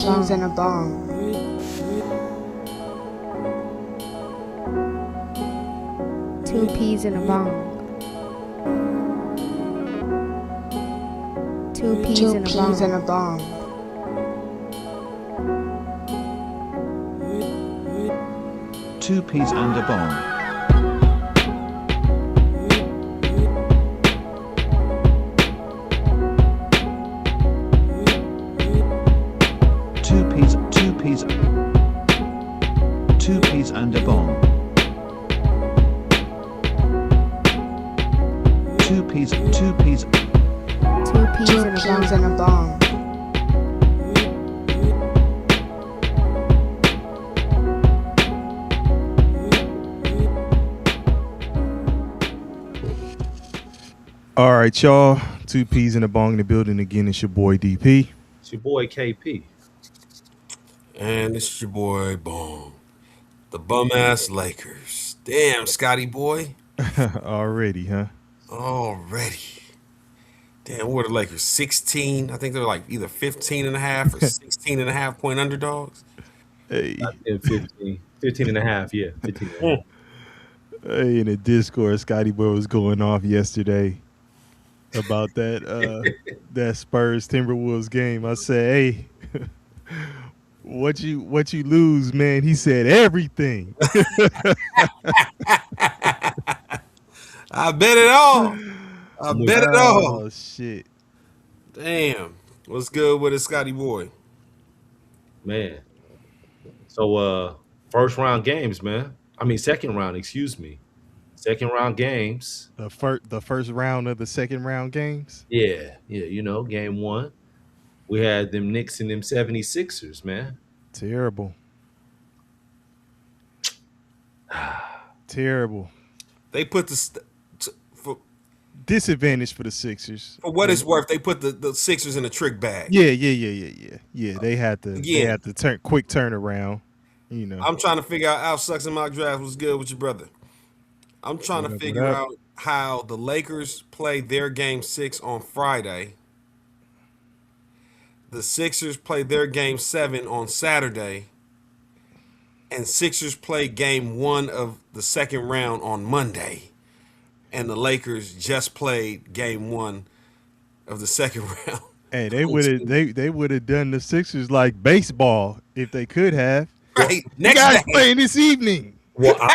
Peas in a bong. Two peas in a bong. Two peas in a bong. Two peas and a bong. Two peas and a bong. Two peas in a bong. All right, y'all. Two peas in a bong in the building again. It's your boy DP. It's your boy KP. And it's your boy Bong. The bum ass Lakers. Damn, Scotty boy. Already, huh? Already. Damn, what were the Lakers? 16? I think they were like either 15 and a half or 16 and a half point underdogs. Hey. 15 and a half, yeah. 15 and a half. Hey, in the Discord, Scotty boy was going off yesterday about that that Spurs Timberwolves game. I said, hey, what you lose, man? He said everything. I bet it all. Oh shit. Damn. What's good with it, Scotty boy? Man. So first round games, man. I mean second round, excuse me. Second round games. The first round of the second round games? Yeah, you know, game one. We had them Knicks and them 76ers, man. Terrible. Terrible. They put disadvantage for the Sixers. For what it's worth, they put the Sixers in a trick bag. Yeah. They had to quick turnaround. You know. I'm trying to figure out Al Sucks in Mock Draft was good with your brother. I'm trying to figure out how the Lakers play their game 6 on Friday. The Sixers play their game 7 on Saturday. And Sixers play game 1 of the second round on Monday. And the Lakers just played game 1 of the second round. Hey, they would have done the Sixers like baseball if they could have. Right. Next you guys playing this evening. Well, I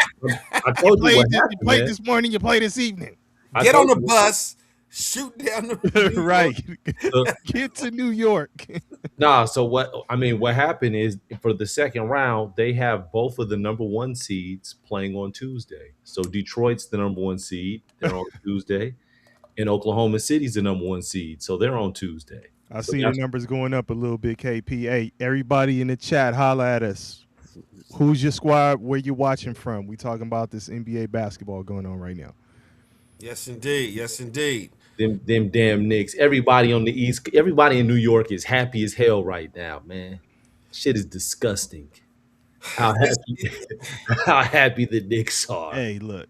told you what happened, you played this morning, you play this evening. Get on the bus, shoot down the right. Get to New York. So what happened is for the second round, they have both of the number 1 seeds playing on Tuesday. So Detroit's the number 1 seed, they're on Tuesday, and Oklahoma City's the number 1 seed, so they're on Tuesday. I see the numbers going up a little bit, KP. Hey, everybody in the chat, holla at us. Who's your squad? Where you watching from? We talking about this NBA basketball going on right now. Yes, indeed. Yes, indeed. Them damn Knicks. Everybody on the East, everybody in New York is happy as hell right now, man. Shit is disgusting. How happy the Knicks are. Hey, look.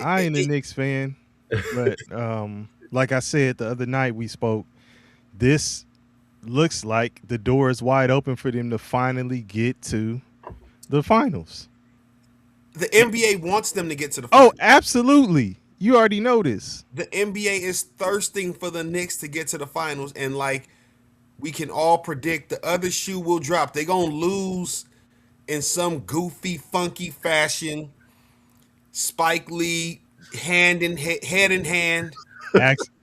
I ain't a Knicks fan, but like I said the other night we spoke, this looks like the door is wide open for them to finally get to the finals. The NBA wants them to get to the finals. Oh, absolutely. You already know this. The NBA is thirsting for the Knicks to get to the finals, and like we can all predict, the other shoe will drop. They're going to lose in some goofy, funky fashion. Spike Lee, head in hand.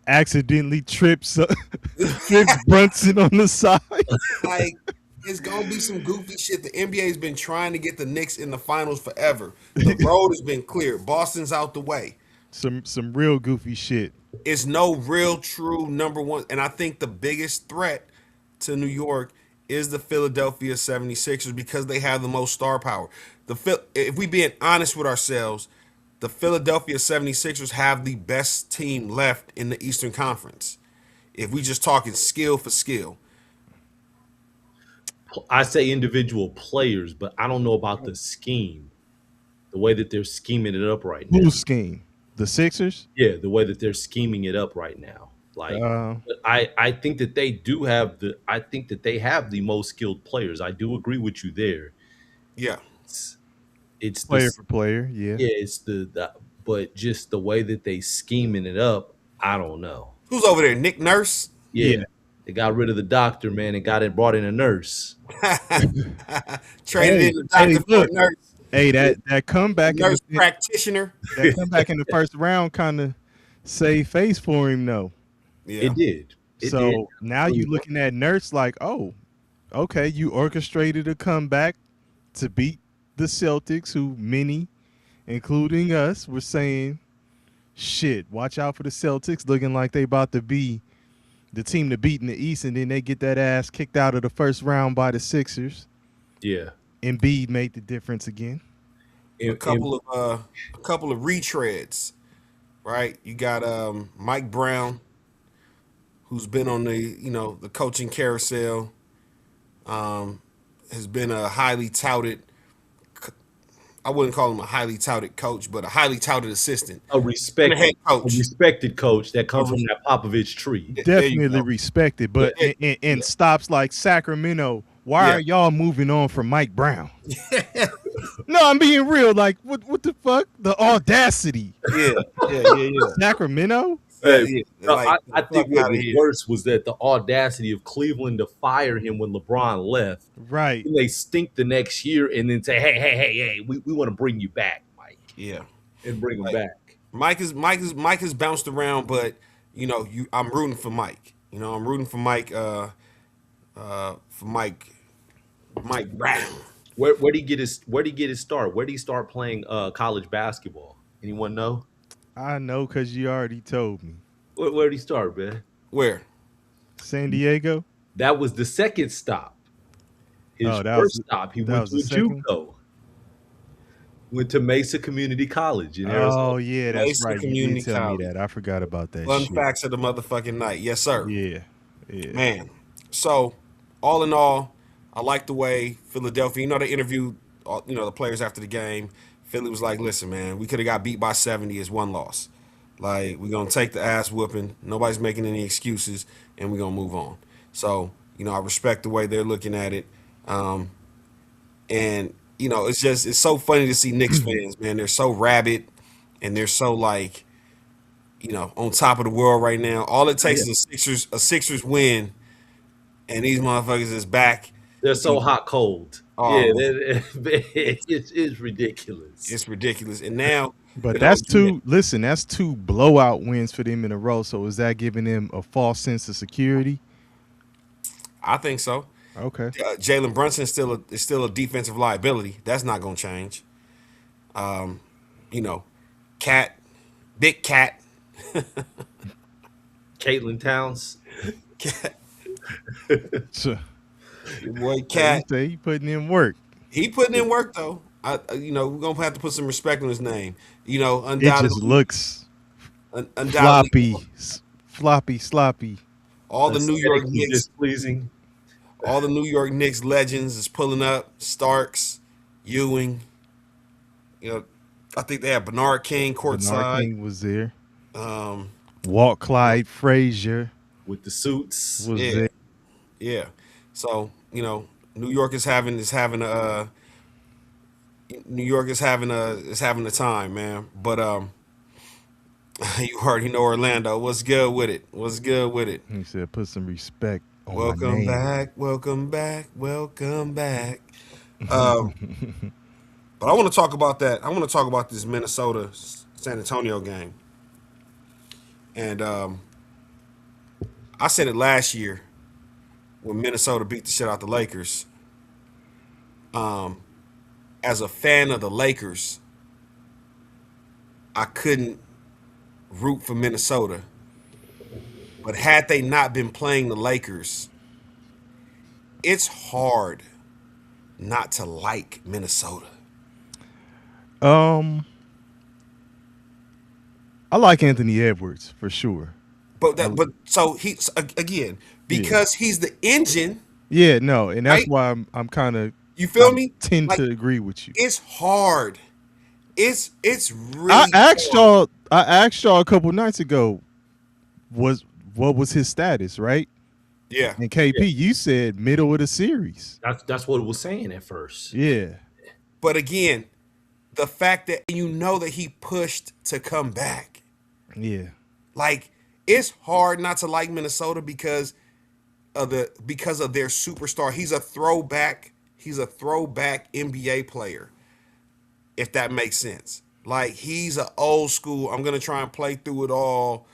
Accidentally trips Brunson on the side. Like, it's gonna be some goofy shit. The NBA has been trying to get the Knicks in the finals forever. The road has been cleared. Boston's out the way. Some real goofy shit. It's no real true number 1. And I think the biggest threat to New York is the Philadelphia 76ers because they have the most star power. If we being honest with ourselves, the Philadelphia 76ers have the best team left in the Eastern Conference. If we just talking skill for skill. I say individual players, but I don't know about the scheme. The way that they're scheming it up right now. Whose scheme? The Sixers? Yeah, the way that they're scheming it up right now. Like Uh, I think that they do have the I think that they have the most skilled players. I do agree with you there. Yeah. It's, it's the player for player, yeah. yeah, it's the but just the way that they scheming it up, I don't know. Who's over there? Nick Nurse? Yeah, Yeah. they got rid of the doctor, man, and brought in a nurse. Traded in Hey, the hey, doctor for look. a nurse, Hey, that comeback in nurse the practitioner. that comeback in the first round kind of saved face for him though. Yeah. It did. It did. So now you looking at Nurse like, oh, okay, you orchestrated a comeback to beat the Celtics, who many, including us, were saying, shit, watch out for the Celtics, looking like they about to be the team to beat in the East, and then they get that ass kicked out of the first round by the Sixers. Yeah. Embiid made the difference again. A couple of retreads, right? You got Mike Brown, who's been on the coaching carousel, has been a highly touted. I wouldn't call him a highly touted coach, but a highly touted assistant. a And a head respected, coach. a respected coach that comes from that Popovich tree. There you Definitely go. respected, but Yeah. in stops like Sacramento, why Yeah. are y'all moving on from Mike Brown? No, I'm being real. Like, what the fuck? The audacity. Yeah. Sacramento? Hey, no, Like, I think fuck what outta was here. worse was that the audacity of Cleveland to fire him when LeBron left. Right. And they stink the next year and then say, hey, we want to bring you back, Mike, Yeah. and bring him Like, back. Mike has bounced around, but I'm rooting for Mike. I'm rooting for Mike. For Mike Brown. Where did he get his start? Where did he start playing college basketball? Anyone know? I know because you already told me. Where did he start, man? Where? San Diego? That was the second stop. His Oh, that first was- stop, he that went was to the a second? JUCO. Went to Mesa Community College in Arizona. Oh, yeah, that's Mesa right. You Community did tell College. me that. I forgot about that Fun shit. facts of the motherfucking night. Yes, sir. Yeah. Man. So, all in all, I like the way Philadelphia, they interviewed the players after the game. Philly was like, listen, man, we could have got beat by 70 as one loss. Like, we're going to take the ass whooping. Nobody's making any excuses, and we're going to move on. So, I respect the way they're looking at it. And, it's so funny to see Knicks fans, man. They're so rabid, and they're so, like, on top of the world right now. All it takes is a Sixers win, and these motherfuckers is back. They're so hot cold. Oh, It's ridiculous. It's ridiculous. And now, But that's two blowout wins for them in a row. So is that giving them a false sense of security? I think so. Okay. Jalen Brunson is still a defensive liability. That's not going to change. Cat, big cat, Caitlin Towns. So, your boy Cat. you say he putting in work. He putting in work though. We're gonna have to put some respect on his name. It Undoubtedly, just looks undoubtedly, sloppy. all the New York Aesthetically Knicks, displeasing. all the New York Knicks legends is pulling up. Starks, Ewing. I think they have Bernard King Bernard courtside. King was there. Um, Walt Clyde Frazier With the suits. was Yeah. there. Yeah. So, New York is having a time, man. But you already know Orlando. What's good with it? What's good with it? He said, "Put some respect on my Welcome name." back, welcome back, welcome back. But I want to talk about that. I want to talk about this Minnesota San Antonio game. And I said it last year when Minnesota beat the shit out the Lakers. As a fan of the Lakers, I couldn't root for Minnesota. But had they not been playing the Lakers, it's hard not to like Minnesota. I like Anthony Edwards for sure. But so he's again because he's the engine. Yeah, no, and that's Right? why I'm kind of You feel me? tend Like, to agree with you. it's hard. It's really. I asked hard. y'all a couple nights ago, was what was his status, right? Yeah. And KP, you said middle of the series. That's what it was saying at first. Yeah. But again, the fact that you know that he pushed to come back, Yeah. like it's hard not to like Minnesota because of their superstar. He's a throwback. He's a throwback NBA player, if that makes sense. Like he's an old school. I'm gonna try and play through it all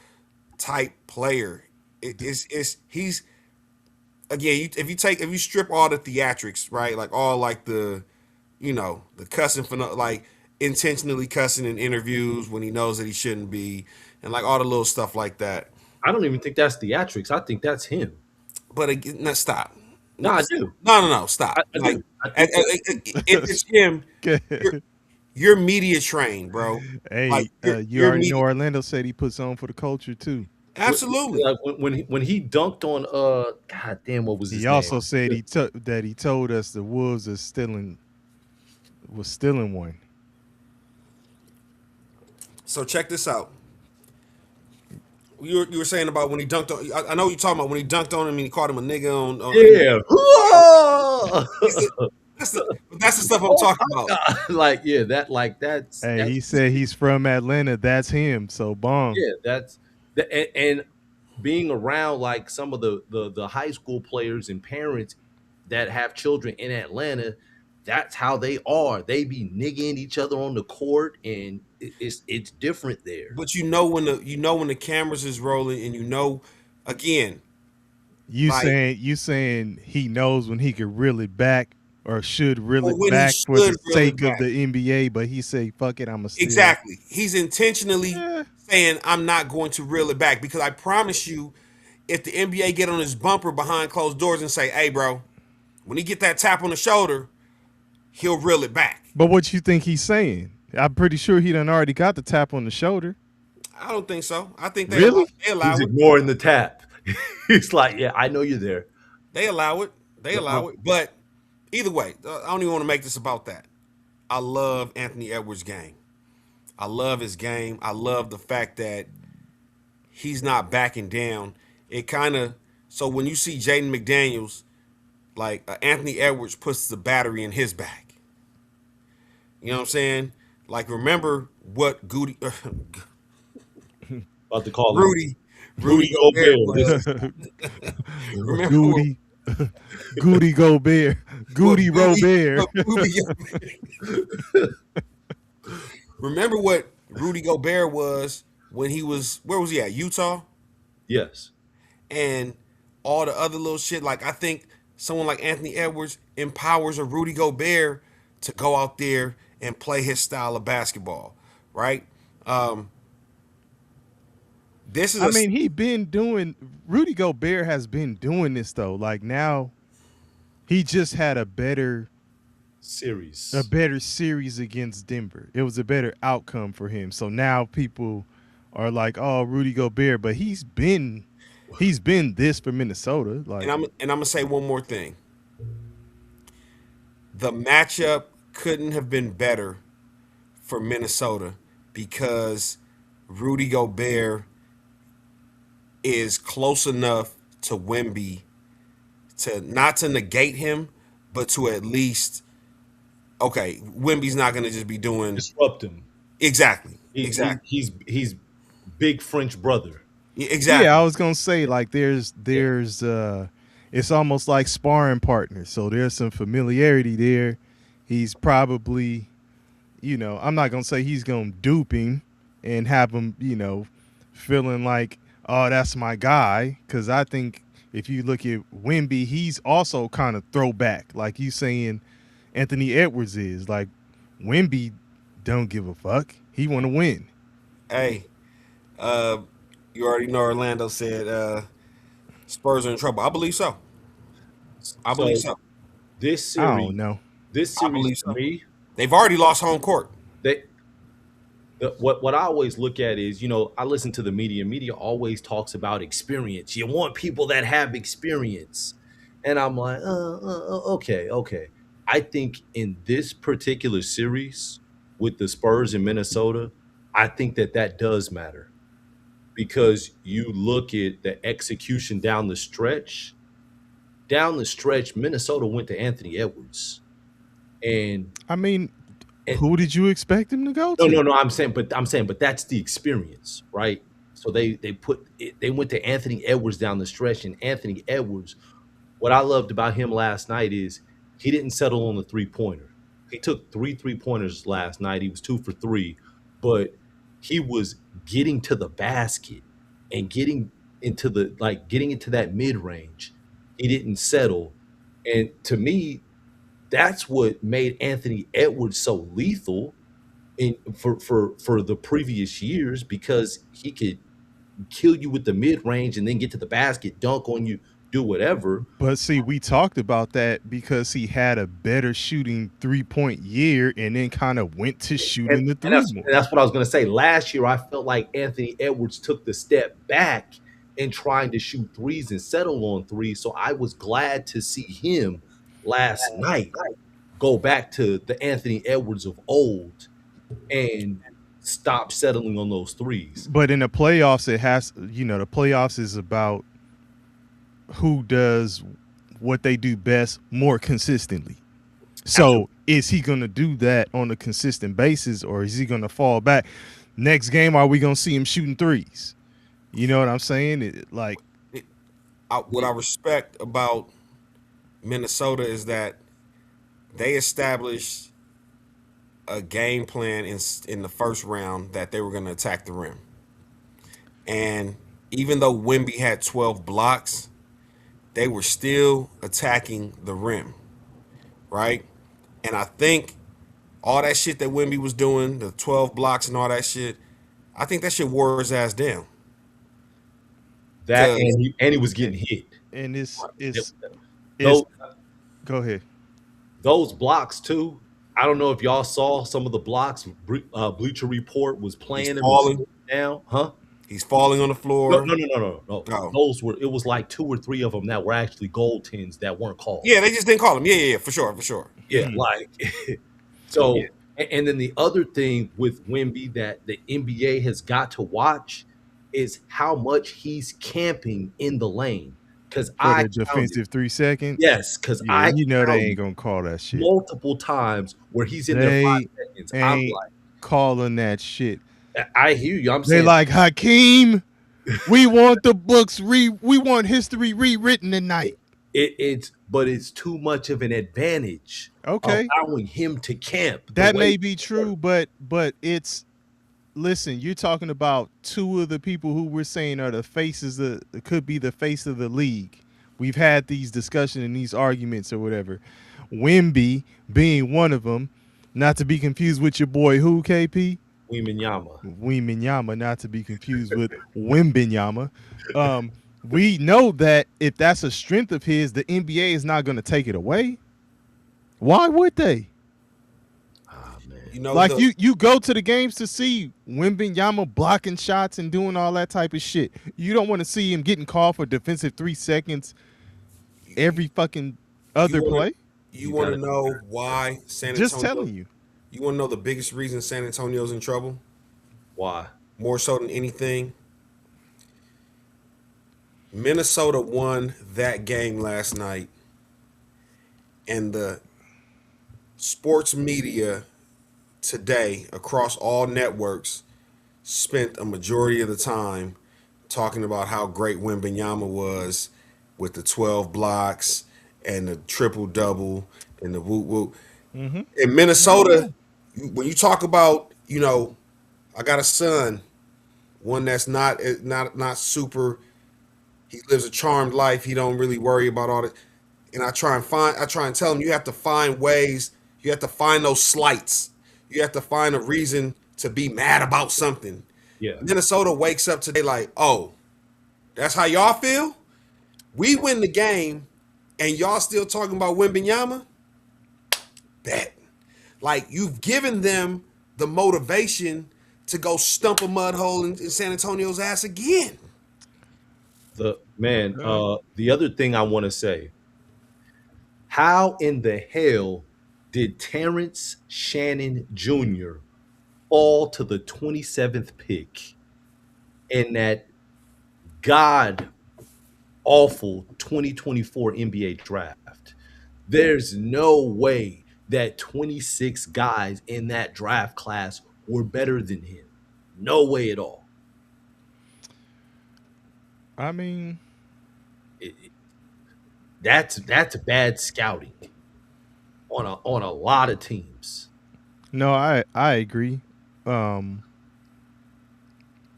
type player. He's again. If you strip all the theatrics, right? Like all like the cussing for like intentionally cussing in interviews when he knows that he shouldn't be, and like all the little stuff like that. I don't even think that's theatrics. I think that's him. But again, no, stop. No, I do. No, stop. I Like do. I think if it's him, you're media trained, bro. Hey, Like you already know Orlando said he puts on for the culture too. absolutely. like when he dunked on god damn, what was his He name? also said that he told us the Wolves was stealing one. So check this out. You were saying about when he dunked on. I know what you're talking about when he dunked on him and he called him a nigga on. Yeah. That's the stuff I'm talking about. Like yeah, that's Hey, that's, he said he's from Atlanta. That's him. So bomb. yeah, that's and being around like some of the high school players and parents that have children in Atlanta, that's how they are. They be nigging each other on the court, and it's different there. But you know when the cameras is rolling, and again, You like, saying he knows when he could reel it back or should reel Or it when he back for the should reel it sake back. of the NBA, but he say fuck it, I'm a steal. exactly. He's intentionally Yeah. saying I'm not going to reel it back because I promise you, if the NBA get on his bumper behind closed doors and say, "Hey, bro," when he get that tap on the shoulder, he'll reel it back. But what you think he's saying? I'm pretty sure he done already got the tap on the shoulder. I don't think so. I think Really? they allow He's it. ignoring the tap. He's like, yeah, I know you're there. They allow it. They allow it. But either way, I don't even want to make this about that. I love Anthony Edwards' game. I love his game. I love the fact that he's not backing down. It kind of so when you see Jaden McDaniels, like Anthony Edwards puts the battery in his back. You know what I'm saying? Like remember what Goody, About to call Rudy Gobert. was. Remember Goody, Goody Gobert, Goody Robert. Remember what Rudy Gobert was when he was where was he at? Utah? Yes. And all the other little shit. Like I think someone like Anthony Edwards empowers a Rudy Gobert to go out there and play his style of basketball, right? This is. he been doing. Rudy Gobert has been doing this though. Like now, he just had a better Series. series against Denver. It was a better outcome for him. So now people are like, "Oh, Rudy Gobert," but he's been this for Minnesota. Like, and I'm gonna say one more thing. The matchup couldn't have been better for Minnesota because Rudy Gobert is close enough to Wemby to not to negate him, but to at least Wemby's not gonna just be doing Disrupt him. exactly. He's big French brother. Exactly. yeah, I was gonna say like there's it's almost like sparring partners. So there's some familiarity there. He's probably, I'm not gonna say he's gonna dupe him and have him, feeling like, oh, that's my guy. Because I think if you look at Wemby, he's also kind of throwback, like you saying Anthony Edwards is. Like Wemby don't give a fuck. He want to win. Hey, you already know Orlando said Spurs are in trouble. I believe so. I believe so. This I series, don't know. this I believe series so. for me, They've already lost home court. what I always look at is, I listen to the media. Media always talks about experience. You want people that have experience, and I'm like, okay. I think in this particular series with the Spurs in Minnesota, I think that does matter. because you look at the execution down the stretch. Down the stretch, Minnesota went to Anthony Edwards, and, I mean, and who did you expect him to go no, to? no, no. I'm saying, but that's the experience, right? So they went to Anthony Edwards down the stretch, and Anthony Edwards. What I loved about him last night is he didn't settle on the 3-pointer. He took 3 3-pointers last night. He was 2 for 3, but he was getting to the basket and getting into that mid range. He didn't settle, and to me, that's what made Anthony Edwards so lethal for the previous years, because he could kill you with the mid range and then get to the basket, dunk on you, do whatever. But see, we talked about that because he had a better shooting 3-point year and then kind of went to shooting the And three that's, more. and that's what I was going to say. Last year, I felt like Anthony Edwards took the step back in trying to shoot threes and settle on threes. So I was glad to see him last night go back to the Anthony Edwards of old and stop settling on those threes. But in the playoffs, the playoffs is about who does what they do best more consistently. So is he going to do that on a consistent basis, or is he going to fall back? Next game, are we going to see him shooting threes? You know what I'm saying? What I respect about Minnesota is that they established a game plan in the first round that they were going to attack the rim. And even though Wemby had 12 blocks, they were still attacking the rim, right? And I think all that shit that Wemby was doing, the 12 blocks and all that shit, I think that shit wore his ass down. That and he was getting hit. And it's Those, go ahead. those blocks too. I don't know if y'all saw some of the blocks. Bleacher Report was playing him falling down, huh? He's falling on the No, floor. no. Oh. Those were. It was like 2 or 3 of them that were actually goaltends that weren't called. Yeah, they just didn't call him. Yeah, for sure. Yeah, like so. And then the other thing with Wemby that the NBA has got to watch is how much he's camping in the lane. Because For the defensive 3 seconds. yes, because Yeah, they ain't gonna call that shit. multiple times where he's in there 5 seconds. I'm Ain't like, calling that shit. I hear you. I'm They saying like, Hakeem, we want the books we want history rewritten tonight. but it's too much of an advantage. Okay. Allowing him to camp. That may be true, but it's listen, you're talking about 2 of the people who we're saying are the faces could be the face of the league. We've had these discussions and these arguments or whatever. Wemby being one of them, not to be confused with your boy who, KP? Wembanyama, not to be confused with Wembanyama. We know that if that's a strength of his, the NBA is not going to take it away. Why would they? Man. You go to the games to see Wembanyama blocking shots and doing all that type of shit. You don't want to see him getting called for defensive 3 seconds every fucking other play. You want to know why San Antonio? Just telling you. You want to know the biggest reason San Antonio's in trouble? Why? More so than anything, Minnesota won that game last night, and the sports media today across all networks spent a majority of the time talking about how great Wembanyama was with the 12 blocks and the triple-double and the whoop-whoop. Mm-hmm. In Minnesota, when you talk about, I got a son, one that's not super. He lives a charmed life. He don't really worry about all that. And I try and tell him you have to find ways. You have to find those slights. You have to find a reason to be mad about something. Yeah. Minnesota wakes up today like, oh, that's how y'all feel? We win the game and y'all still talking about Wembanyama? Bet. Like, you've given them the motivation to go stump a mud hole in San Antonio's ass again. The other thing I want to say, how in the hell did Terrence Shannon Jr. fall to the 27th pick in that god awful 2024 NBA draft. There's no way that 26 guys in that draft class were better than him. No way at all. I mean, It- it- that's bad scouting on a lot of teams. no, I agree. Um,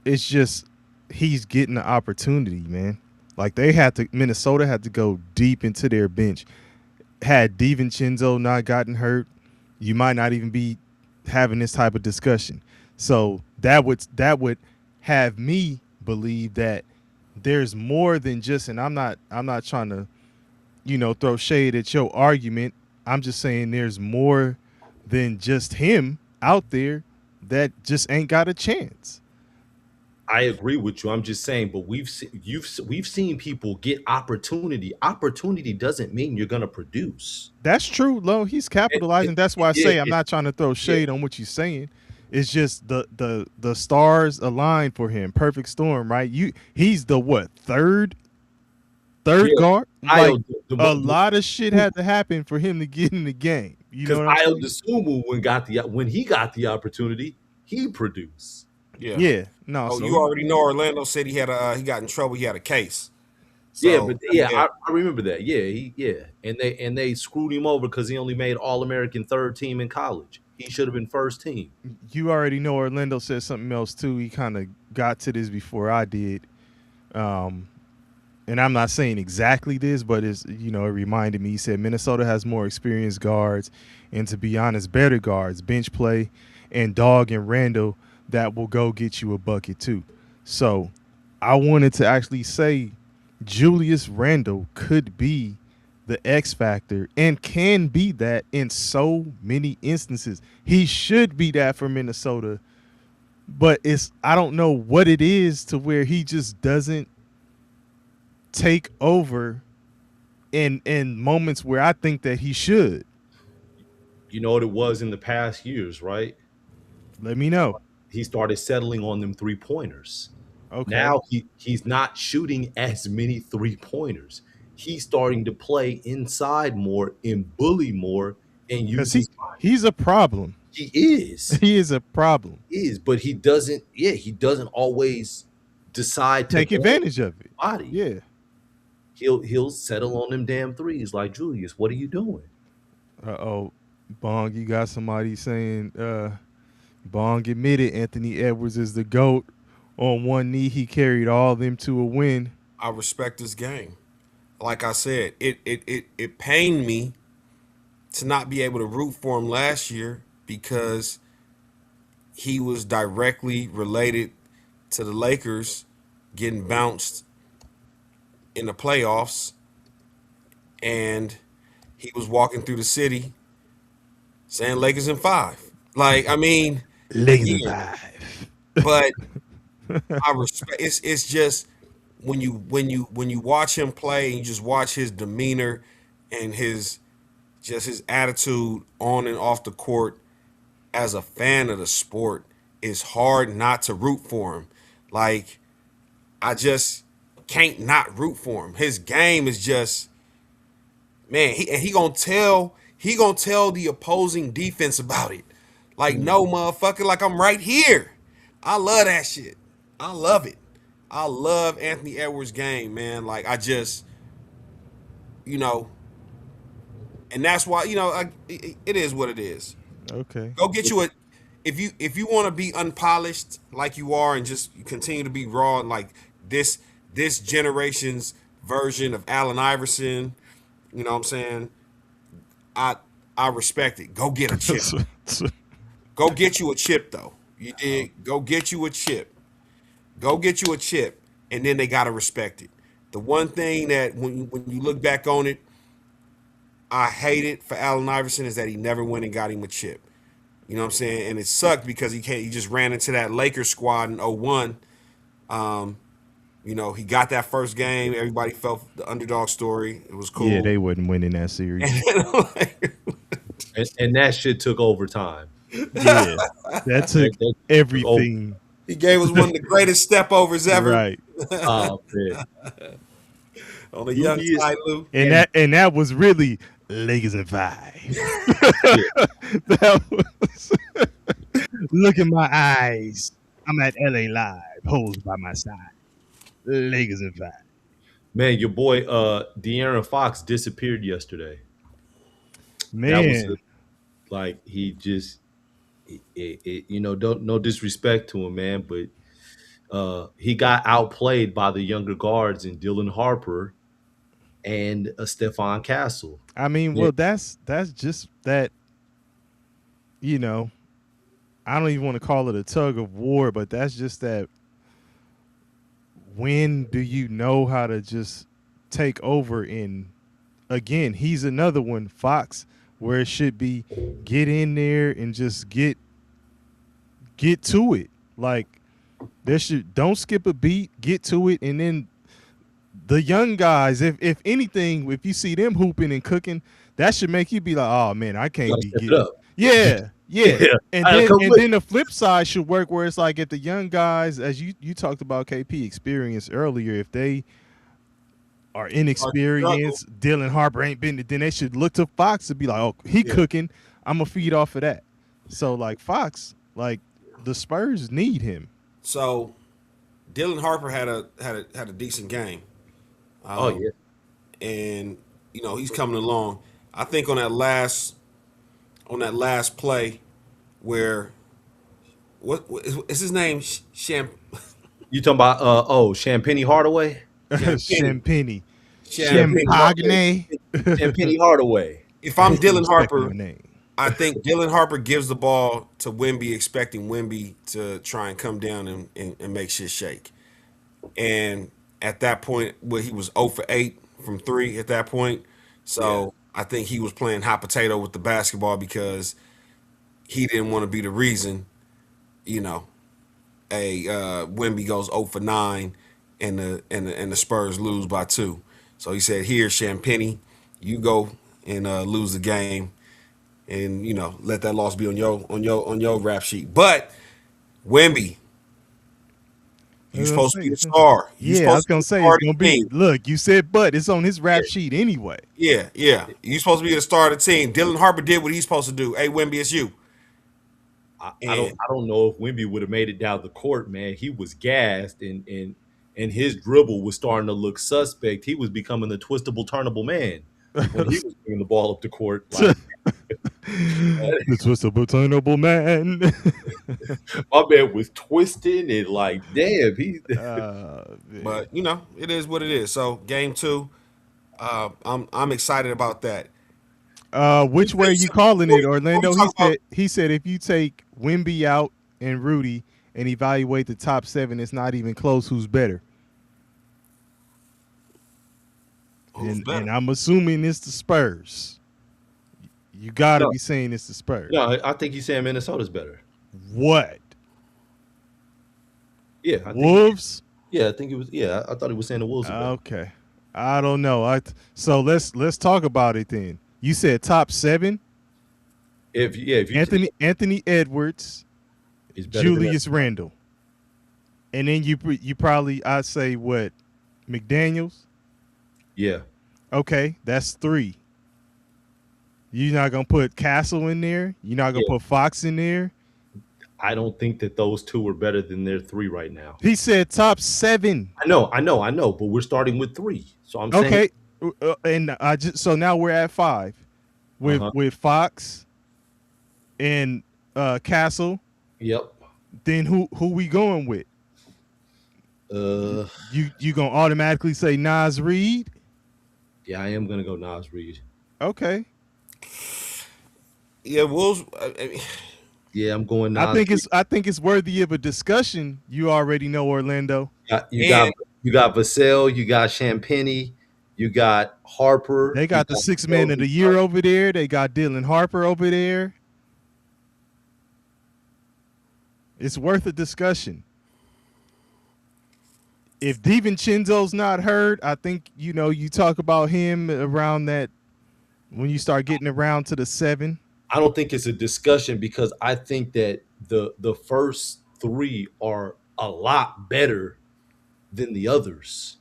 it's just he's getting the opportunity, man. Like Minnesota had to go deep into their bench. Had DiVincenzo not gotten hurt, you might not even be having this type of discussion. So that would have me believe that there's more than just, and I'm not trying to, throw shade at your argument. I'm just saying there's more than just him out there that just ain't got a chance. I agree with you. I'm just saying, but we've seen people get opportunity. Opportunity doesn't mean you're gonna produce. That's true, Lo. He's capitalizing. That's why I Yeah, say I'm not trying to throw yeah, shade on what you're saying. It's just the stars aligned for him. Perfect storm, right? He's the what, third yeah. guard? Like Io, a lot of shit had to happen for him to get in the game. You know because what I'm Io saying? DeSumo when he got the opportunity, he produced. Yeah. Yeah. No, Oh, so you already know Orlando said he got in trouble. He had a case. Yeah, So but I remember that. Yeah, and they screwed him over because he only made All American third team in college. He should have been first team. you already know Orlando said something else too. He kind of got to this before I did. Um, and I'm not saying exactly this, but it reminded me. He said Minnesota has more experienced guards, and to be honest, better guards, bench play, and Dog and Randall that will go get you a bucket too. So I wanted to actually say Julius Randle could be the X factor and can be that in so many instances. He should be that for Minnesota, but I don't know what it is to where he just doesn't take over in moments where I think that he should. You know what it was in the past years, right? Let me know. He started settling on them 3-pointers. Okay. Now he's not shooting as many 3-pointers. He's starting to play inside more and bully more and Because use his body. he's a problem. He is. He is a problem. But he doesn't always decide to Take advantage of it. body. Yeah. He'll settle on them damn threes like Julius. What are you doing? Uh-oh. Bong, you got somebody saying Bong admitted Anthony Edwards is the GOAT. On one knee, he carried all of them to a win. I respect this game. Like I said, it pained me to not be able to root for him last year because he was directly related to the Lakers getting bounced in the playoffs, and he was walking through the city saying Lakers in 5. Like, I mean, Lakers again, 5. but I respect. It's just when you watch him play and you just watch his demeanor and his attitude on and off the court as a fan of the sport, it's hard not to root for him. Like, I just can't not root for him. His game is just, man, he gonna tell the opposing defense about it. Like, no, motherfucker, like, I'm right here. I love that shit. I love it. I love Anthony Edwards' game, man. Like, I just, and that's why, it is what it is. Okay. Go get you if you want to be unpolished like you are and just continue to be raw and like this generation's version of Allen Iverson, you know what I'm saying? I respect it. Go get a chip. Go get you a chip though. You did. Go get you a chip. Go get you a chip, and then they gotta respect it. The one thing that when you look back on it, I hate it for Allen Iverson is that he never went and got him a chip. You know what I'm saying? And it sucked because he just ran into that Lakers squad in 01. He got that first game. Everybody felt the underdog story. It was cool. Yeah, they wouldn't win in that series. And that shit took overtime. Yeah, that took everything. He gave us one of the greatest step overs ever Right. Oh man, on a young Luby is Ty Lue. And that was really Lakers in 5. yeah. That was, look in my eyes. I'm at LA Live, holes by my side. Lakers in 5. Man, your boy De'Aaron Fox disappeared yesterday. That was Man, like he just you know, don't no disrespect to him, man, but he got outplayed by the younger guards in Dylan Harper and Stephon Castle. I mean, Yeah. well, that's just that. You know, I don't even want to call it a tug of war, but that's just that. When do you know how to just take over? And again, he's another one, Fox, where it should be get in there and just get to it. Like there should don't skip a beat, get to it, and then the young guys, if anything, if you see them hooping and cooking, that should make you be like, oh man, I You can't gotta be step it getting. up. Yeah, yeah. Yeah, And I gotta then come with then the flip side should work where it's like if the young guys, as you talked about KP experience earlier, if they are inexperienced, Dylan Harper ain't been, then they should look to Fox to be like, oh, he Yeah. cooking, I'm gonna feed off of that. So like Fox, like the Spurs need him. So Dylan Harper had a decent game. Oh yeah. And he's coming along. I think on that last play where what is his name? You talking about Champagny Hardaway? Champagny. Champagne. Champagne. Champagny Hardaway. If I'm Dylan Respect my Harper, name. I think Dylan Harper gives the ball to Wemby, expecting Wemby to try and come down and make shit shake. And at that point, he was 0 for 8 from 3 at that point. So I think he was playing hot potato with the basketball because he didn't want to be the reason, Wemby goes 0 for 9 and the Spurs lose by 2. So he said, "Here, Champagny, you go and lose the game, and let that loss be on your rap sheet." But Wemby, you're supposed to be the star. Yeah, I was gonna say it's gonna be. Look, you said, but it's on his rap sheet anyway. Yeah. You're supposed to be the star of the team. Dylan Harper did what he's supposed to do. Hey, Wemby, it's you. I don't know if Wemby would have made it down the court, man. He was gassed and his dribble was starting to look suspect. He was becoming the twistable, turnable man when he was bringing the ball up the court. Like, the twistable, turnable man. Oh, my man was twisting and like, damn, But it is what it is. So game 2, I'm excited about that. Which way are you calling it, Orlando? What we He said if you take Wemby out and Rudy and evaluate the top 7, it's not even close. Who's better? And I'm assuming it's the Spurs. You got to be saying it's the Spurs. No, I think he's saying Minnesota's better. What? Yeah, Wolves? I think it was. Yeah, I thought he was saying the Wolves are better. Okay. I don't know. So let's talk about it then. You said top 7. If you Anthony Edwards, Julius Randle, and then you probably, I'd say what, McDaniels. Yeah. Okay, that's 3. You're not gonna put Castle in there. You're not gonna put Fox in there. I don't think that those 2 are better than their 3 right now. He said top 7. I know, but we're starting with 3. So I'm saying Okay, and so now we're at 5 with Fox and Castle. Yep. Then who we going with? You gonna automatically say Nas Reed? Yeah, I am gonna go Nas Reed. Okay. Yeah, Wolves. Yeah, I'm going Nas. I think it's worthy of a discussion. You already know Orlando. You got Vassell, you got Champagny, you got Harper. They got the 6th man of the year over there. They got Dylan Harper over there. It's worth a discussion. If DiVincenzo's not hurt, I think you talk about him around that when you start getting around to the 7. I don't think it's a discussion because I think that the first 3 are a lot better than the others.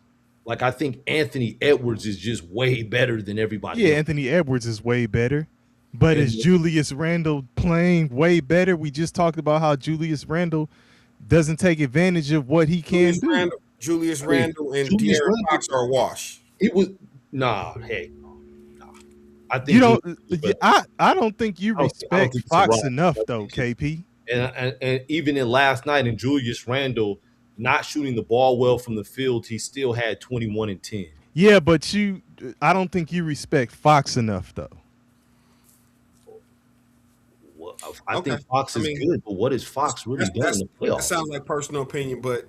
Like I think Anthony Edwards is just way better than everybody Yeah, else. Anthony Edwards is way better. But is And Julius Randle playing way better? We just talked about how Julius Randle doesn't take advantage of what he can do. Julius I mean, Randle and Julius De'Aaron Randle, Fox are a wash. he was heck no. Nah. I think You don't. Julius I don't think you I don't respect think it's Fox right. enough, though, KP. And even in last night in Julius Randle not shooting the ball well from the field, he still had 21 and 10. Yeah, but I don't think you respect Fox enough, though. Well, I Okay. think Fox I is mean, good, but what has Fox really done in the That playoffs? sounds like personal opinion, but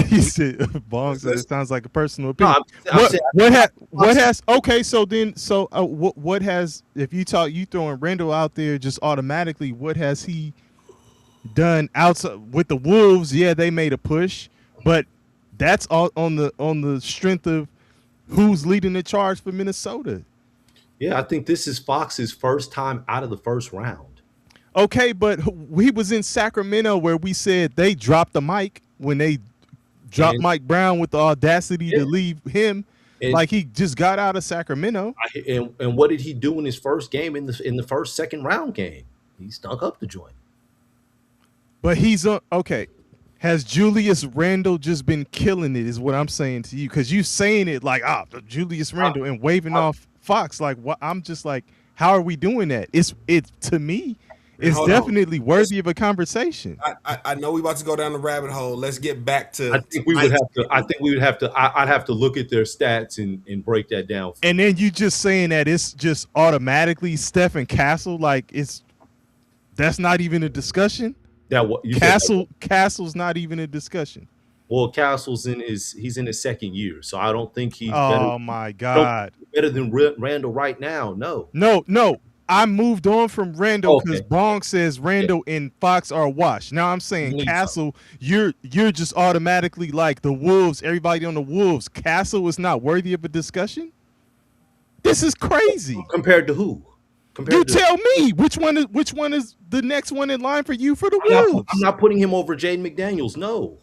He said, "Bong said it sounds like a personal No, opinion." I'm saying, What has okay? So then, what has if you throwing Randall out there just automatically? What has he done outside with the Wolves? Yeah, they made a push, but that's all on the strength of who's leading the charge for Minnesota. yeah, I think this is Fox's first time out of the first round. Okay, but he was in Sacramento where we said they dropped the mic when they dropped And- Mike Brown with the audacity Yeah. to leave him. And- Like he just got out of Sacramento. And what did he do in his first game in the second round game? He stunk up the joint. But he's okay. Has Julius Randle just been killing it? Is what I'm saying to you, because you saying it like Julius Randle and waving off Fox. Like what? I'm just like, how are we doing that? It's to me, it's Hold on. definitely worthy of a conversation. I know we about to go down the rabbit hole. Let's get back to. I think we would have to. I think we would have to. I'd have to look at their stats and break that down. And then you just saying that it's just automatically Stephen Castle. Like that's not even a discussion. That what you Castle's not even a discussion. Well, Castle's he's in his second year, so I don't think he's Oh my God. better than Randall right now. No. No. I moved on from Randall because Okay. Bong says Randall and Fox are washed. Now I'm saying Believe Castle, you're just automatically like the Wolves, everybody on the Wolves. Castle is not worthy of a discussion? This is crazy. Compared to who? You tell me which one is the next one in line for you for the Wolves. I'm not putting him over Jaden McDaniels. No,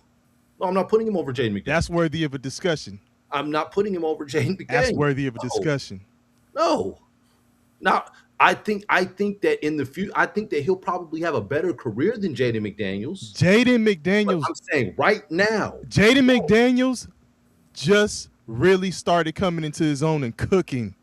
I'm not putting him over Jaden McDaniels. That's worthy of a discussion. I'm not putting him over Jaden McDaniels. That's worthy of a discussion. No. Now, I think that in the future, I think that he'll probably have a better career than Jaden McDaniels. Jaden But McDaniels. I'm saying right now, Jaden McDaniels just really started coming into his own and cooking,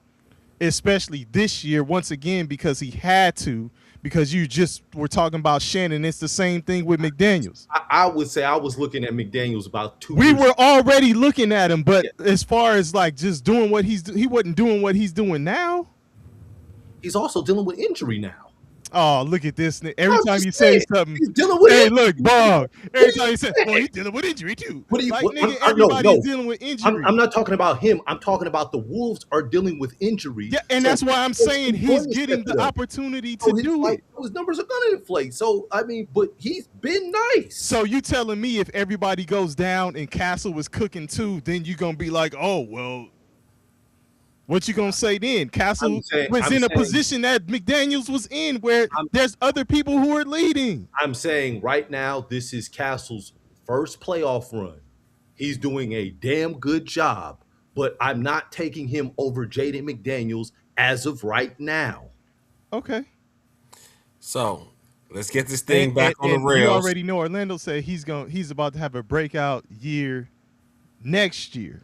especially this year once again because he had to. Because you just were talking about Shannon, it's the same thing with McDaniels. I would say I was looking at McDaniels about 2 We years were already looking at him, but as far as like just doing what he wasn't doing what he's doing now. He's also dealing with injury now. Oh, look at this! Every I'm time just you say saying, something, he's dealing with hey, injury. look, Bob. Every time you say, "Oh, he's dealing with injury too." What do you? Like, what- nigga, no, everybody's dealing with injury. I'm not talking about him. I'm talking about the Wolves are dealing with injury. Yeah, and So that's why I'm saying he's going to getting step it the up. opportunity So to do it. his numbers are going to inflate. So I mean, but he's been nice. So you telling me if everybody goes down and Castle was cooking too, then you gonna be like, oh well, what you gonna say then? Castle was in a position that McDaniels was in, where there's other people who are leading. I'm saying right now, this is Castle's first playoff run. He's doing a damn good job, but I'm not taking him over Jaden McDaniels as of right now. Okay. So let's get this thing back on the rails. You already know Orlando said he's about to have a breakout year next year.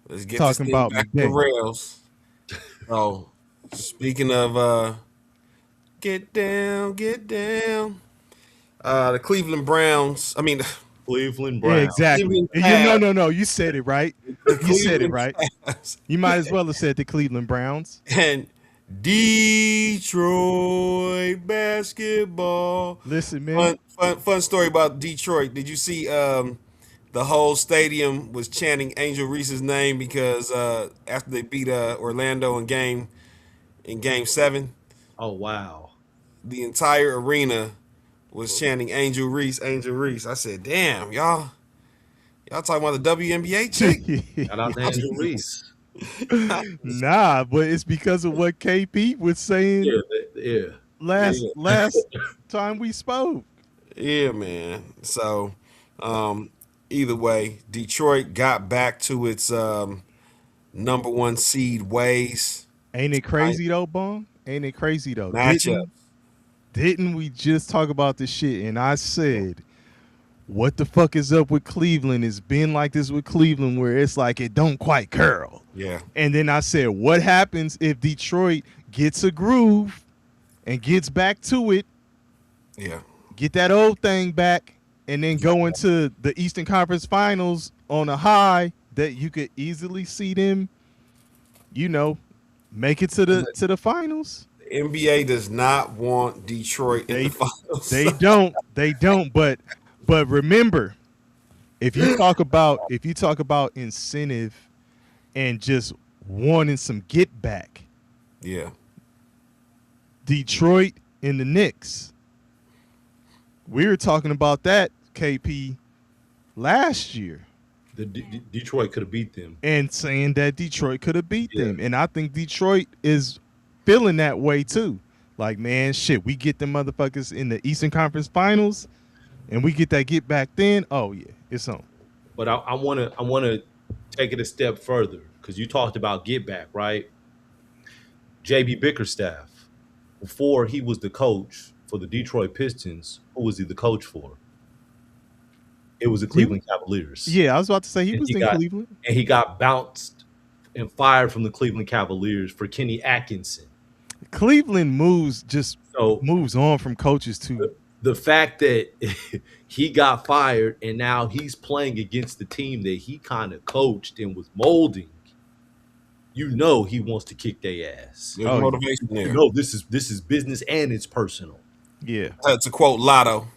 Let's get Talking this thing about back on the McDaniels. rails. So speaking of get down. The Cleveland Browns. I mean Cleveland Yeah, Browns. exactly. Cleveland No. You said it right. You said it right. You might as well have said the Cleveland Browns. and Detroit basketball. Listen, man. Fun story about Detroit. Did you see the whole stadium was chanting Angel Reese's name because after they beat Orlando in game 7, Oh wow. the entire arena was chanting Angel Reese, Angel Reese. I said, "Damn, y'all talking about the WNBA chick?" Shout out to Angel Reese. Nah, but it's because of what KP was saying Yeah. last time we spoke. Yeah, man. So, um, either way, Detroit got back to its number one seed ways Ain't it tonight. crazy though, Bong? Ain't it crazy though? Matchup. Didn't we just talk about this shit? And I said, what the fuck is up with Cleveland? It's been like this with Cleveland where it's like it don't quite curl. Yeah, And then I said, what happens if Detroit gets a groove and gets back to it, yeah. get that old thing back, and then go into the Eastern Conference Finals on a high that you could easily see them, make it to the finals? The NBA does not want Detroit in the They finals. they don't. But remember, if you talk about incentive and just wanting some get back, Yeah, Detroit and the Knicks, we were talking about that, KP, last year, Detroit could have beat them. and saying that Detroit could have beat Yeah. them. And I think Detroit is feeling that way too. Like, man, shit, we get them motherfuckers in the Eastern Conference Finals and we get that get back then. Oh yeah, it's on. But I wanna take it a step further because you talked about get back, right? JB Bickerstaff, before he was the coach for the Detroit Pistons, who was he the coach for? It was the Cleveland Cavaliers. Yeah, I was about to say he And was he in got Cleveland. and he got bounced and fired from the Cleveland Cavaliers for Kenny Atkinson. Cleveland So moves on from coaches too. the fact that he got fired and now he's playing against the team that he kind of coached and was molding, he wants to kick their ass. there's Oh, yeah. motivation there. This is business and it's personal. Yeah. To quote Lotto,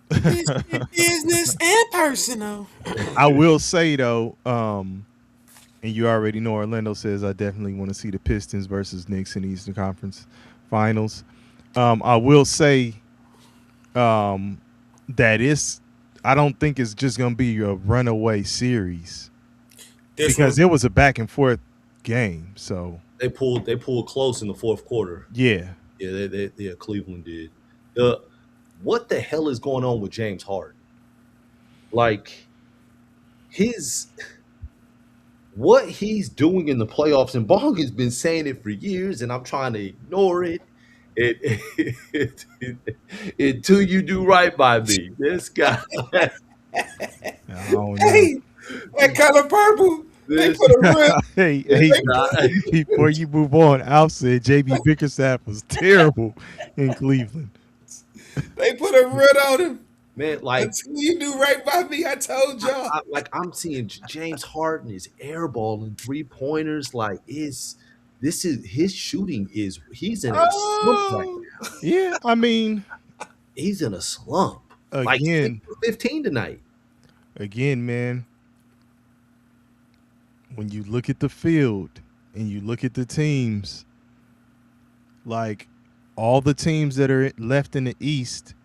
it's business and personal. I will say though, and you already know Orlando says I definitely want to see the Pistons versus Knicks in the Eastern Conference Finals. I will say that I don't think it's just gonna be a runaway series because it was a back and forth game. So They pulled close in the fourth quarter. yeah, Yeah, Cleveland did. What the hell is going on with James Harden? Like what he's doing in the playoffs, and Bong has been saying it for years, and I'm trying to ignore it. Until you do right by me. This guy. I don't know. Hey, that color purple. They This put a real. hey, guy. before you move on, Al said JB Bickerstaff was terrible in Cleveland. They put a red on him. Man, like Until you do right by me, I told y'all. I'm seeing James Harden is airballing 3-pointers. Like his shooting is he's in a slump right Oh, now. Yeah, I mean, He's in a slump. Like again, 15 tonight. man, when you look at the field and you look at the teams, like all the teams that are left in the East,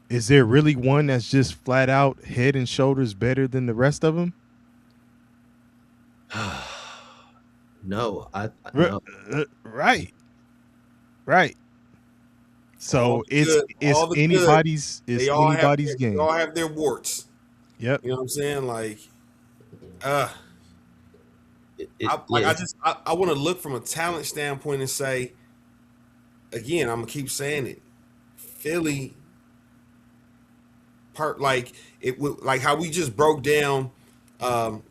is there really one that's just flat out head and shoulders better than the rest of them? No, No. Right. So All the good, it's all the good. anybody's they all have game. they all have their warts. Yep. You know what I'm saying? Like, It- I want to look from a talent standpoint and say, again, I'm gonna keep saying it. Philly, like how we just broke down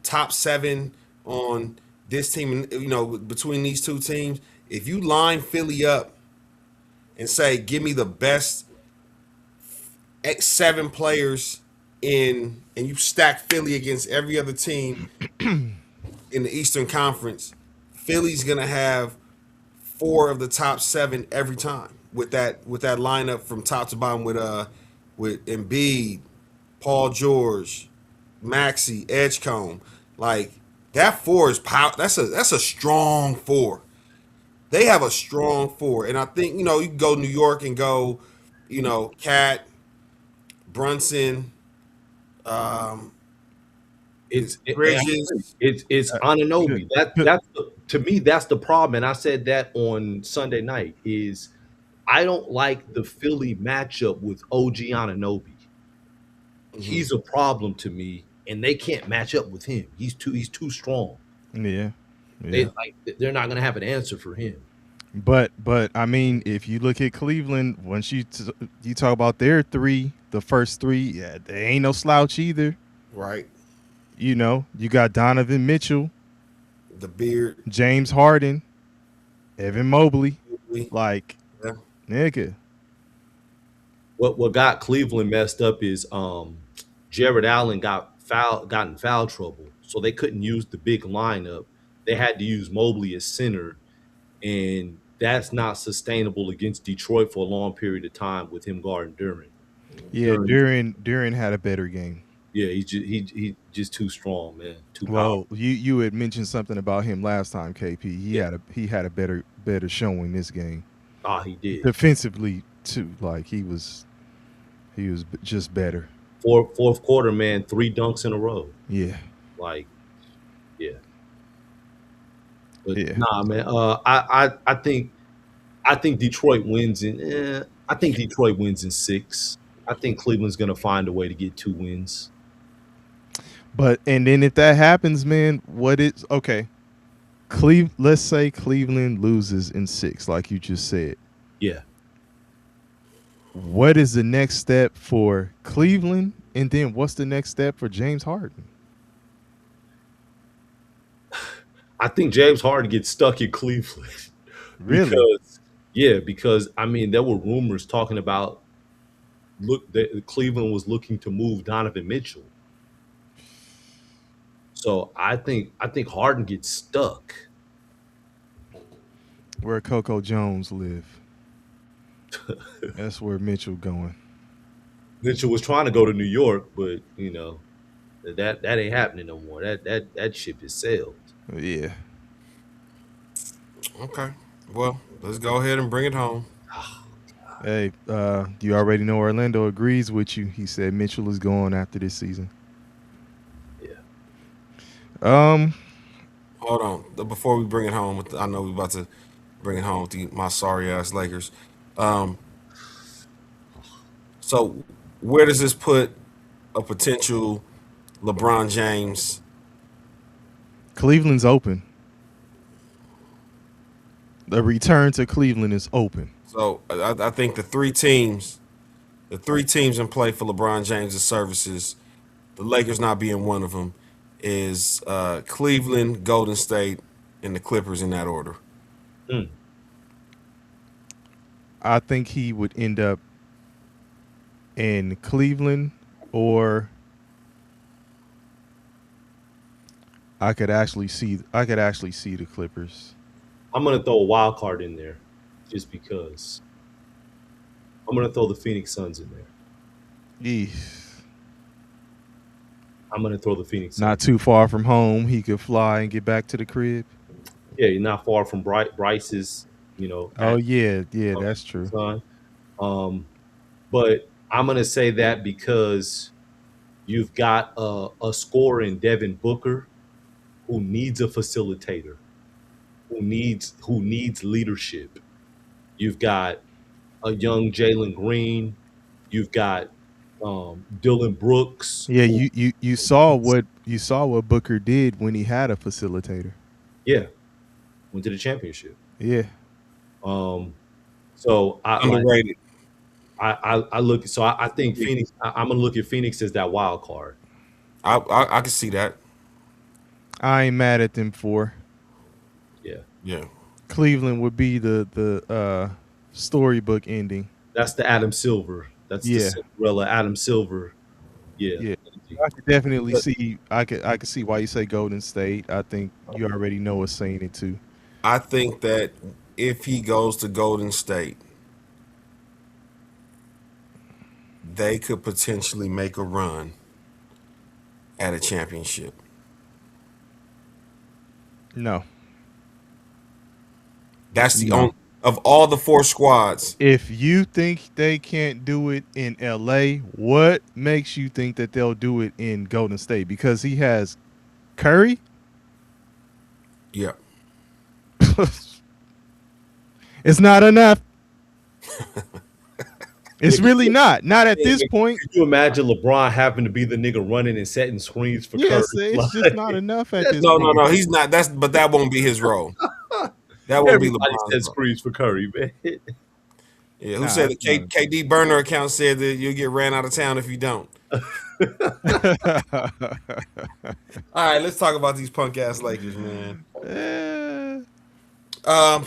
top 7 on this team, and between these two teams. If you line Philly up and say, give me the best 7 players and you stack Philly against every other team in the Eastern Conference, Philly's gonna have 4 of the top 7 every time with that lineup from top to bottom with Embiid, Paul George, Maxey, Edgecombe. Like that 4 is power. That's a strong 4. They have a strong 4, and I think you can go New York and go, Cat, Brunson, Bridges. It's Anunoby. To me, that's the problem. And I said that on Sunday night is I don't like the Philly matchup with OG Anunoby. He's a problem to me, and they can't match up with him. He's too strong. Yeah. They Yeah. they're not gonna have an answer for him. But I mean, if you look at Cleveland, once you talk about their three, the first three, yeah, they ain't no slouch either. Right. You know, you got Donovan Mitchell, The beard. James Harden, Evan Mobley. Yeah. Like, nigga. What got Cleveland messed up is Jared Allen got in foul trouble, so they couldn't use the big lineup. They had to use Mobley as center, and that's not sustainable against Detroit for a long period of time with him guarding Duran. Yeah, Duran had a better game. Yeah, he just too strong, man. Too Well, powerful. you had mentioned something about him last time, KP. He had a better showing this game. He did. Defensively too, like he was just better. Fourth quarter, man, 3 dunks in a row. Yeah. Like, yeah. But Yeah. nah, man. I think Detroit wins in. I think Detroit wins in 6. I think Cleveland's gonna find a way to get 2 wins. But and then if that happens, man, okay? Let's say Cleveland loses in 6, like you just said. Yeah. What is the next step for Cleveland? And then what's the next step for James Harden? I think James Harden gets stuck in Cleveland. Really? Because I mean there were rumors talking about that Cleveland was looking to move Donovan Mitchell. So I think Harden gets stuck. Where Coco Jones live. That's where Mitchell going. Mitchell was trying to go to New York, but that ain't happening no more. That ship has sailed. Yeah. Okay. Well, let's go ahead and bring it home. Hey, you already know Orlando agrees with you. He said Mitchell is going after this season. Yeah. Hold on. Before we bring it home, I know we're about to bring it home with my sorry ass Lakers. So where does this put a potential LeBron James? Cleveland's open. The return to Cleveland is open. So I think the three teams in play for LeBron James' services, the Lakers not being one of them, is Cleveland, Golden State, and the Clippers in that order. I think he would end up in Cleveland, or I could actually see the Clippers. I'm gonna throw a wild card in there, just because. I'm gonna throw the Phoenix Suns in there. I'm gonna throw the Phoenix Suns. Not too far from home, he could fly and get back to the crib. Yeah, you're not far from Bryce's. Oh yeah, that's true. Son. But I'm gonna say that because you've got a scorer in Devin Booker who needs a facilitator, who needs leadership. You've got a young Jalen Green. You've got Dylan Brooks. Yeah, you saw what Booker did when he had a facilitator. Yeah, went to the championship. Yeah. So Underrated. I look. So I think Phoenix. I'm gonna look at Phoenix as that wild card. I can see that. I ain't mad at them for. Yeah. Cleveland would be the storybook ending. That's the Adam Silver. That's the Cinderella Adam Silver. Yeah. I could definitely see. I could see why you say Golden State. I think you already know what's saying it too. I think that if he goes to Golden State, they could potentially make a run at a championship. No. That's the only of all the 4 squads. If you think they can't do it in LA, what makes you think that they'll do it in Golden State? Because he has Curry? Yeah. It's not enough. It's really not. Not at this Could point. you imagine LeBron having to be the nigga running and setting screens for Curry? Yes, it's just not enough at this No, no, point. no. He's not. But that won't be his role. That won't be Everybody LeBron's sets role. screens for Curry, man. Yeah, who Nah, said the it's not. KD burner account said that you'll get ran out of town if you don't? All right, let's talk about these punk ass Lakers, man. Eh, Um,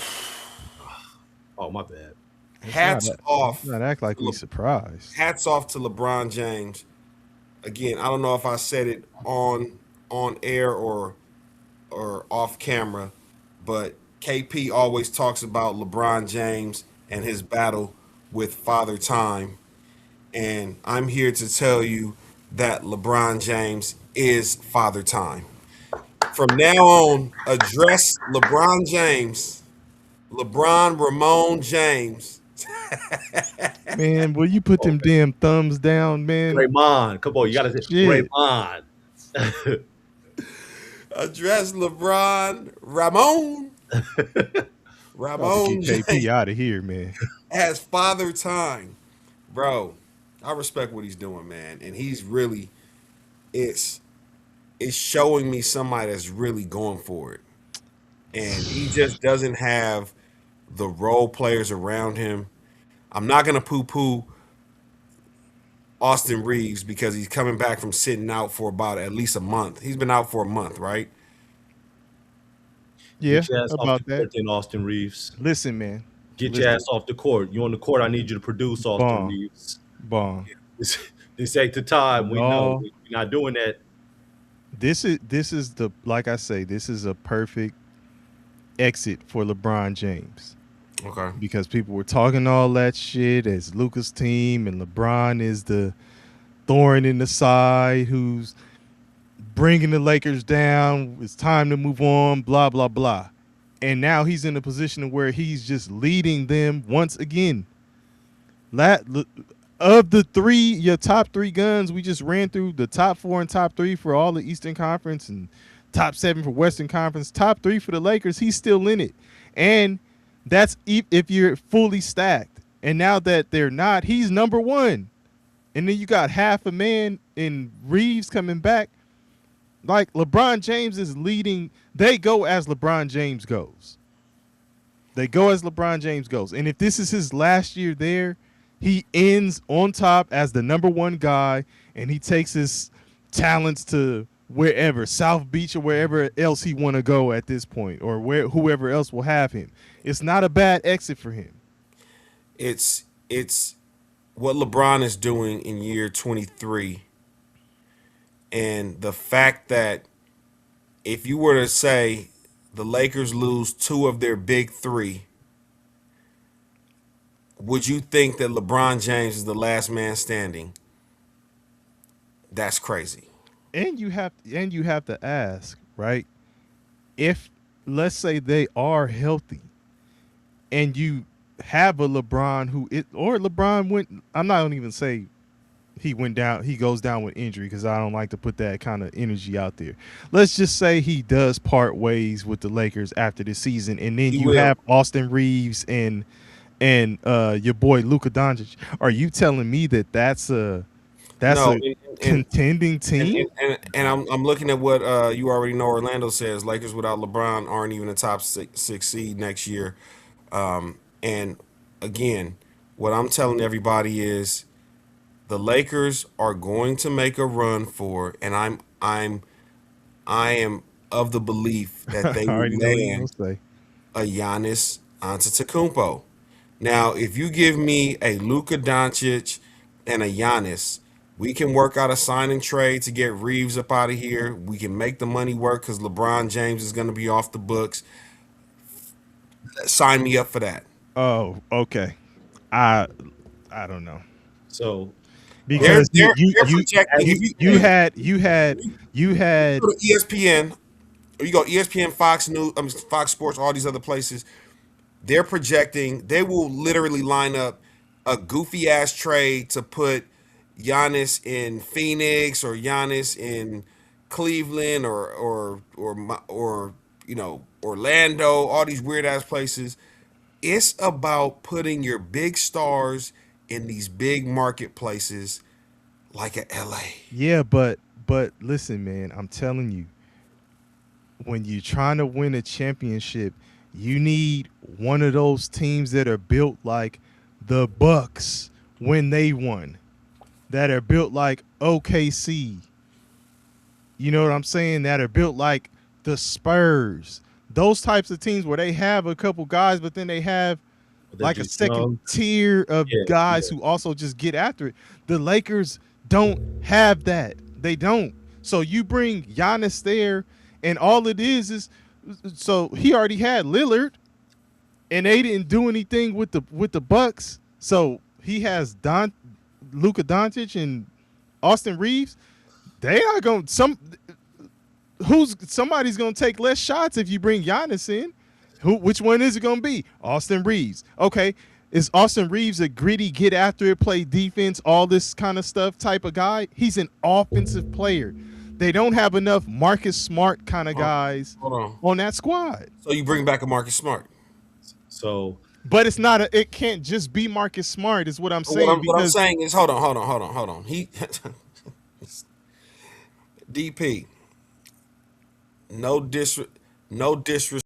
Oh, my bad. hats off. not act like we surprised. Hats off to LeBron James. Again, I don't know if I said it on air or off camera, but KP always talks about LeBron James and his battle with Father Time, and I'm here to tell you that LeBron James is Father Time. From now on, address LeBron James, LeBron Ramon James. Man, will you put them damn thumbs down, man? Draymond, come on, you gotta say Shit. Draymond. Address LeBron Ramon. Ramon Get KP James out of here, man. as Father Time. Bro, I respect what he's doing, man. And he's really it's showing me somebody that's really going for it. And he just doesn't have the role players around him. I'm not gonna poo-poo Austin Reeves because he's coming back from sitting out for about at least a month. He's been out for a month, right? Yeah, Get your ass off about the that. court, then, Austin Reeves. Listen, man. Get Listen. your ass off the court. You on the court? I need you to produce, Austin Bomb. Reeves. Bomb. This ain't the time. We know No. we're not doing that. This is the, like I say, this is a perfect exit for LeBron James. Okay. Because people were talking all that shit as Luka's team, and LeBron is the thorn in the side who's bringing the Lakers down. It's time to move on, blah, blah, blah. And now he's in a position where he's just leading them once again. Of the three, your top three guns, we just ran through the top four and top three for all the Eastern Conference and top seven for Western Conference, top three for the Lakers. He's still in it. And that's if you're fully stacked. And now that they're not, he's number one. And then you got half a man in Reeves coming back. Like, LeBron James is leading. They go as LeBron James goes. They go as LeBron James goes. And if this is his last year there, he ends on top as the number one guy, and he takes his talents to wherever, South Beach or wherever else he want to go at this point, or whoever else will have him. It's not a bad exit for him. It's what LeBron is doing in year 23. And the fact that if you were to say the Lakers lose two of their big three, would you think that LeBron James is the last man standing? That's crazy. And you have to ask, right? If, let's say, they are healthy, and you have a LeBron or LeBron went, I'm not gonna even say he goes down with injury, because I don't like to put that kind of energy out there. Let's just say he does part ways with the Lakers after the season, and then you have Austin Reeves and your boy Luka Doncic. Are you telling me that that's a contending team? And I'm looking at what you already know. Orlando says Lakers without LeBron aren't even a top six seed next year. And again, what I'm telling everybody is the Lakers are going to make a run for, and I am of the belief that they will land a Giannis Antetokounmpo. Now, if you give me a Luka Doncic and a Giannis, we can work out a sign and trade to get Reeves up out of here. We can make the money work because LeBron James is going to be off the books. Sign me up for that. Oh, okay. I don't know. So because they're you had you go to ESPN, or you go ESPN, Fox News, Fox Sports, all these other places. They're projecting they will literally line up a goofy ass trade to put Giannis in Phoenix or Giannis in Cleveland or you know, Orlando, all these weird ass places. It's about putting your big stars in these big marketplaces like a LA. Yeah, but listen, man, I'm telling you, when you're trying to win a championship, you need one of those teams that are built like the Bucks when they won, that are built like OKC. You know what I'm saying? That are built like the Spurs. Those types of teams where they have a couple guys, but then they have They're like a just second young. tier of Yeah, guys yeah. who also just get after it. The Lakers don't have that. They don't. So you bring Giannis there, and all it is so he already had Lillard, and they didn't do anything with the Bucks. So he has Luka Doncic and Austin Reeves. They are going somebody's gonna take less shots if you bring Giannis in. Which one is it gonna be? Austin Reeves. Okay. Is Austin Reeves a gritty, get after it, play defense, all this kind of stuff type of guy? He's an offensive player. They don't have enough Marcus Smart kind of guys Hold on. on that squad. So you bring back a Marcus Smart. So But it can't just be Marcus Smart, is what I'm saying. What I'm Because saying is, hold on. He DP. No disrespect